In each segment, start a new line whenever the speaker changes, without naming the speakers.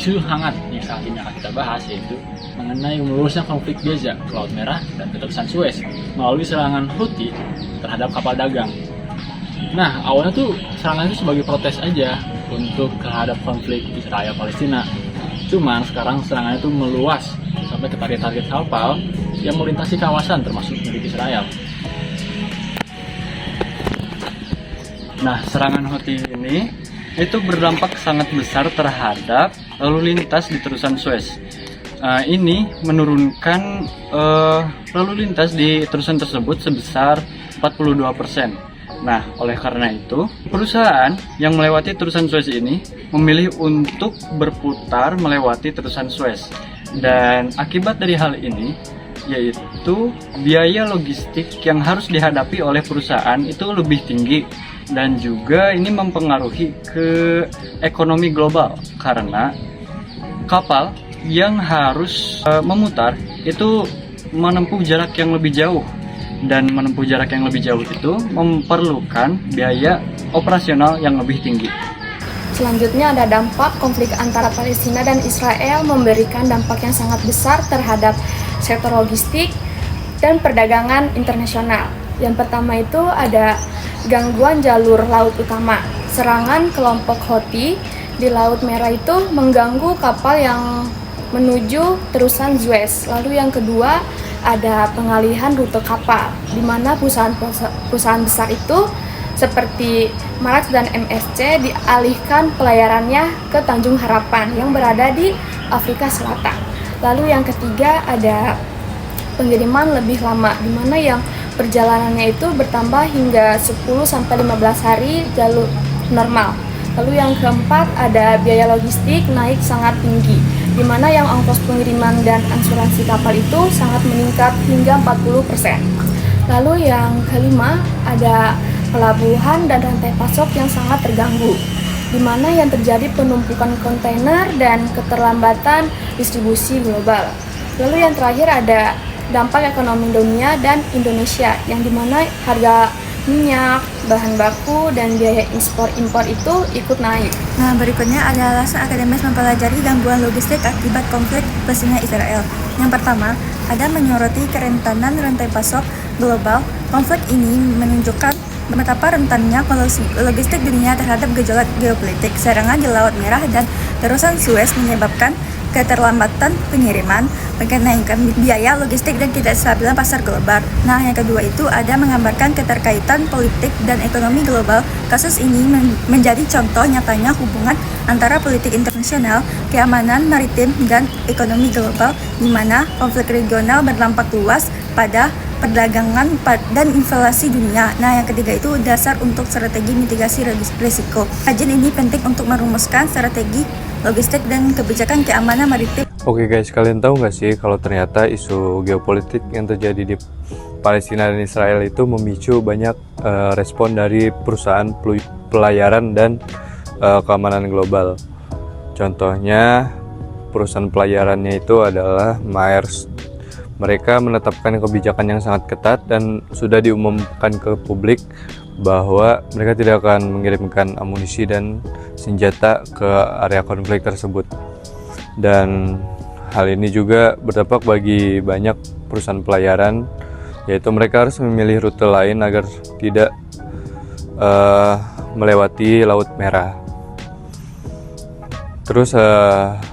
isu hangat yang saat ini akan kita bahas yaitu mengenai meluasnya konflik Gaza ke Laut Merah dan Terusan Suez melalui serangan Houthi terhadap kapal dagang. Nah, awalnya tuh serangan itu sebagai protes aja untuk terhadap konflik Israel-Palestina. Cuman sekarang serangan itu meluas sampai ke target-target kapal yang melintasi kawasan termasuk milik Israel. Nah, serangan Houthi ini itu berdampak sangat besar terhadap lalu lintas di Terusan Suez. Ini menurunkan lalu lintas di terusan tersebut sebesar 42%. Nah, oleh karena itu, perusahaan yang melewati terusan Suez ini memilih untuk berputar melewati terusan Suez. Dan akibat dari hal ini, yaitu biaya logistik yang harus dihadapi oleh perusahaan itu lebih tinggi. Dan juga ini mempengaruhi ke ekonomi global karena kapal yang harus memutar itu menempuh jarak yang lebih jauh. Dan menempuh jarak yang lebih jauh itu memerlukan biaya operasional yang lebih tinggi.
Selanjutnya ada dampak konflik antara Palestina dan Israel memberikan dampak yang sangat besar terhadap sektor logistik dan perdagangan internasional. Yang pertama itu ada gangguan jalur laut utama. Serangan kelompok Houthi di Laut Merah itu mengganggu kapal yang menuju terusan Suez. Lalu yang kedua ada pengalihan rute kapal, di mana perusahaan besar itu seperti Maersk dan MSC dialihkan pelayarannya ke Tanjung Harapan yang berada di Afrika Selatan. Lalu yang ketiga ada pengiriman lebih lama, di mana yang perjalanannya itu bertambah hingga 10-15 hari jalur normal. Lalu yang keempat ada biaya logistik naik sangat tinggi, di mana yang ongkos pengiriman dan asuransi kapal itu sangat meningkat hingga 40%. Lalu yang kelima ada pelabuhan dan rantai pasok yang sangat terganggu, di mana yang terjadi penumpukan kontainer dan keterlambatan distribusi global. Lalu yang terakhir ada dampak ekonomi dunia dan Indonesia, yang dimana harga minyak, bahan baku, dan biaya ekspor-impor itu ikut naik.
Nah, berikutnya ada alasan akademis mempelajari gangguan logistik akibat konflik Palestina Israel. Yang pertama, ada menyoroti kerentanan rantai pasok global. Konflik ini menunjukkan betapa rentannya logistik dunia terhadap gejolak geopolitik. Serangan di Laut Merah dan terusan Suez menyebabkan keterlambatan pengiriman, kenaikan biaya logistik dan ketidakstabilan pasar global. Nah, yang kedua itu ada menggambarkan keterkaitan politik dan ekonomi global. Kasus ini menjadi contoh nyatanya hubungan antara politik internasional, keamanan maritim, dan ekonomi global, di mana konflik regional berdampak luas pada perdagangan dan inflasi dunia. Nah, yang ketiga itu dasar untuk strategi mitigasi risiko. Kajian ini penting untuk merumuskan strategi logistik dan kebijakan keamanan maritim.
Oke guys, kalian tahu nggak sih kalau ternyata isu geopolitik yang terjadi di Palestina dan Israel itu memicu banyak respon dari perusahaan pelayaran dan keamanan global. Contohnya perusahaan pelayarannya itu adalah Maersk. Mereka menetapkan kebijakan yang sangat ketat dan sudah diumumkan ke publik bahwa mereka tidak akan mengirimkan amunisi dan senjata ke area konflik tersebut. Dan hal ini juga berdampak bagi banyak perusahaan pelayaran, yaitu mereka harus memilih rute lain agar tidak melewati Laut Merah. Terus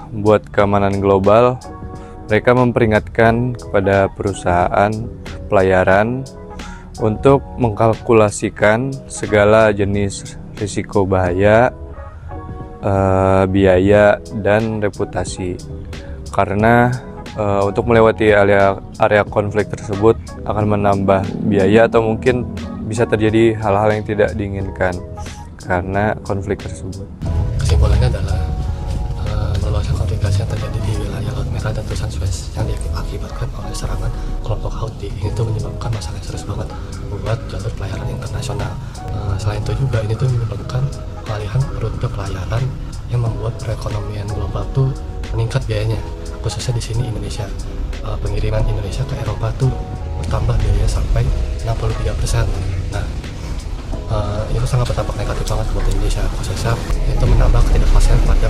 buat keamanan global, mereka memperingatkan kepada perusahaan pelayaran untuk mengkalkulasikan segala jenis risiko bahaya, biaya, dan reputasi. Karena untuk melewati area konflik tersebut akan menambah biaya atau mungkin bisa terjadi hal-hal yang tidak diinginkan karena konflik tersebut.
Kesimpulannya adalah meluasnya komplikasi yang terjadi di wilayah Laut Merah dan terusan Suez yang diakibatkan oleh serangan kelompok Houthi ini tuh menyebabkan masalah yang serius banget buat jalur pelayaran internasional. Selain itu juga ini tuh menyebabkan pengalihan rute pelayaran yang membuat perekonomian global tuh meningkat biayanya, khususnya di sini Indonesia. Pengiriman Indonesia ke Eropa tuh bertambah biaya sampai 63%. Nah, itu sangat berdampak negatif banget buat Indonesia, khususnya itu menambah ketidakpastian pada